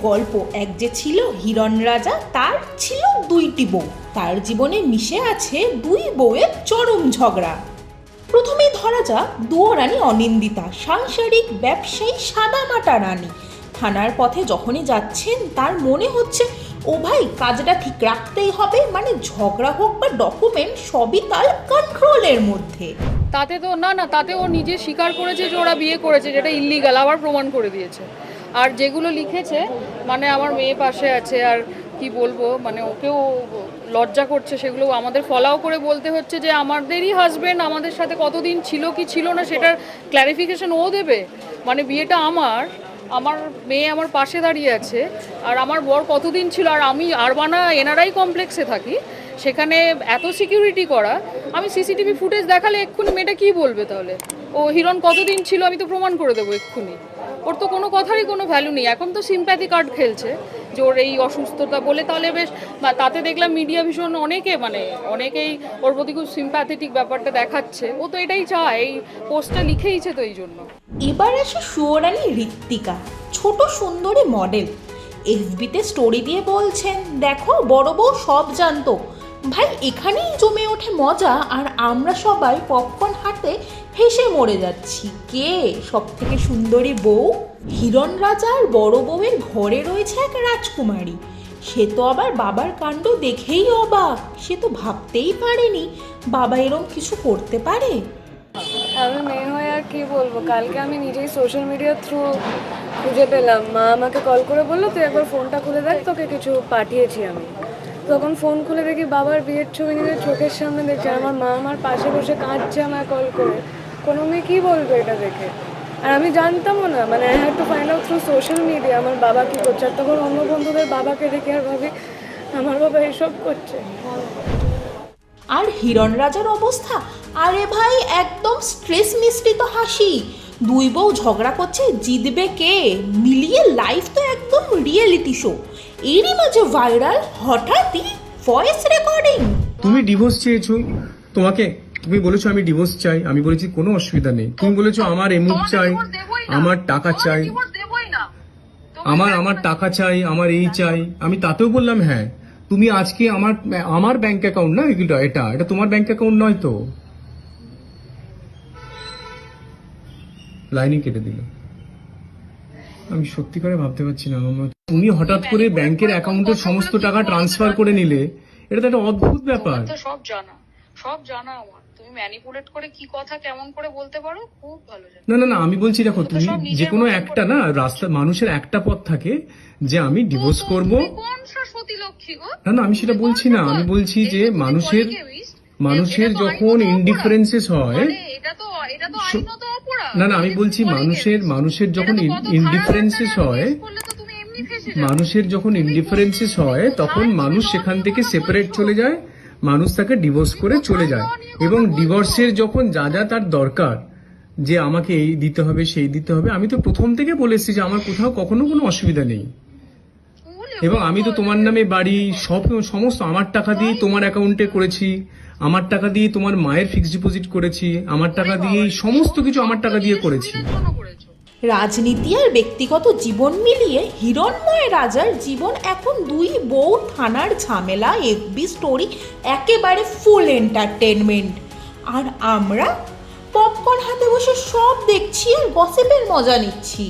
গল্প। এক যে ছিল হিরণ রাজা, তার ছিল দুইটি বউ। তার জীবনে মিশে আছে দুই বউয়ের চরম ঝগড়া। প্রথমেই ধরা যাক দুয়োরানী অনিন্দিতা, সাংসারিক ব্যবসায়ী সাদামাটা রানী। থানার পথে যখনই যাচ্ছেন তার মনে হচ্ছে ও ভাই কাজটা ঠিক রাখতেই হবে, মানে ঝগড়া হোক বা ডকুমেন্ট সবই তার কন্ট্রোলের মধ্যে। তাতে তো না, তাতে ও নিজে স্বীকার করেছে যে ওরা বিয়ে করেছে, যেটা ইল্লিগাল, আবার প্রমাণ করে দিয়েছে। আর যেগুলো লিখেছে, মানে আমার মেয়ে পাশে আছে, আর কি বলবো, মানে ওকেও লজ্জা করছে, সেগুলো আমাদের ফলাও করে বলতে হচ্ছে যে আমাদেরই হাজব্যান্ড আমাদের সাথে কতদিন ছিল কি ছিল না সেটার ক্ল্যারিফিকেশন ও দেবে। মানে বিয়েটা আমার মেয়ে আমার পাশে দাঁড়িয়ে আছে, আর আমার বর কতদিন ছিল, আর আমি আরবানা এনআরআই কমপ্লেক্সে থাকি, সেখানে এত সিকিউরিটি করা। আমি সিসিটিভি ফুটেজ দেখালে এক্ষুনি মেয়েটা কী বলবে তাহলে? ও হিরণ কতদিন ছিল আমি তো প্রমাণ করে দেবো এক্ষুনি। ওর তো কোনো কথারই কোনো ভ্যালু নেই। এখন তো সিম্প্যাথি কার্ড খেলছে যে ওর এই অসুস্থতা বলে, তাহলে বেশ, তাতে দেখলাম মিডিয়া ভীষণ অনেকেই ওর প্রতি খুব সিম্প্যাথেটিক ব্যাপারটা দেখাচ্ছে। ও তো এটাই চায়, এই পোস্টটা লিখেইছে তো এই জন্য। এবার আসে সুয়োরানী ঋত্বিকা, ছোট সুন্দরী মডেল। এফবিতে স্টোরি দিয়ে বলছেন, দেখো বড় বউ সব জানতো। ভাই এখানেই জমে ওঠে মজা, আর আমরা সবাই পপকর্ন হাতে হেসে মরে যাচ্ছি। কে সব থেকে সুন্দরী বউ? হিরণ রাজার বড় বউয়ের ঘরে রয়েছে এক রাজকুমারী। সে তো আবার বাবার কাণ্ড দেখেই অবাক। সে তো ভাবতেই পারেনি বাবা এরম কিছু করতে পারে। আমি মেয়ে হয়ে আর কি বলবো, কালকে আমি নিজেই সোশ্যাল মিডিয়ার থ্রু খুঁজে পেলাম। মা আমাকে কল করে বললো তুই একবার ফোনটা খুলে দেখ, তোকে কিছু পাঠিয়েছি আমি। তখন ফোন খুলে দেখি বাবার বিয়ের ছবি নিজের চোখের সামনে দেখছে। আমার মা আমার পাশে বসে কাঁদছে আমায় কল করে। কোনো মেয়ে কী বলবে এটা দেখে? আর আমি জানতামও না, মানে I had to find out through social media আমার বাবা কী করছে। আর তখন অন্য বন্ধুদের বাবাকে দেখে আর ভাবি আমার বাবা এসব করছে। আর হিরণ রাজার অবস্থা, আরে ভাই একদম স্ট্রেস মিশ্রিত হাসি। দুই বউ ঝগড়া করছে, জিতবে কে, মিলিয়ে লাইফ তো একদম রিয়েলিটি শো। এরই মাঝে ভাইরাল হঠাৎই ভয়েস রেকর্ডিং। তুমি ডিভোর্স চেয়েছো, তুমি বলেছো আমি ডিভোর্স চাই, আমি বলেছি কোনো অসুবিধা নেই। তুমি বলেছো আমার এমুক চাই, আমার টাকা চাই, আমার টাকা চাই, আমার এই চাই। আমি তাতেও বললাম হ্যাঁ। তুমি আজকে আমার ব্যাংক অ্যাকাউন্ট না এগুলো, এটা তোমার ব্যাংক অ্যাকাউন্ট নয় তো। লাইনই কেটে দিল। আমি সত্যি করে ভাবতে পারছি না, তুমি হঠাৎ করে ব্যাংকের অ্যাকাউন্টের সমস্ত টাকা ট্রান্সফার করে নিলে। এটা তো একটা অদ্ভুত ব্যাপার। সব জানা আমার। তুমি ম্যানিপুলেট করে কি কথা কেমন করে বলতে পারো খুব ভালো জানো। না আমি বলছি দেখো, তুমি যে কোনো একটা না রাস্তা, মানুষের একটা পথ থাকে যে আমি ডিভোর্স করব। না আমি সেটা বলছি না, আমি বলছি যে মানুষের যখন ইনডিফারেন্সেস হয়, না আমি বলছি মানুষের যখন ইনডিফারেন্সেস হয় তখন মানুষ সেখান থেকে সেপারেট চলে যায়, মানুষ তাকে ডিভোর্স করে চলে যায়। এবং ডিভোর্সের যখন যা তার দরকার, যে আমাকে এই দিতে হবে সেই দিতে হবে, আমি তো প্রথম থেকে বলে এসেছি যে আমার কোথাও কখনো কোনো অসুবিধা নেই। এবং আমি তো তোমার নামে বাড়ি সমস্ত আমার টাকা দিয়ে তোমার অ্যাকাউন্টে করেছি, আমার টাকা দিয়ে তোমার মায়ের ফিক্সড ডিপোজিট করেছি, আমার টাকা দিয়ে সমস্ত কিছু আমার টাকা দিয়ে করেছি। রাজনীতি আর ব্যক্তিগত জীবন মিলিয়ে হিরণময় রাজার জীবন এখন দুই বউ, থানার ঝামেলা, এফবি স্টোরি, একেবারে ফুল এন্টারটেনমেন্ট। আর আমরা পপকর্ন হাতে বসে সব দেখছি আর গসিপের মজা নিচ্ছি।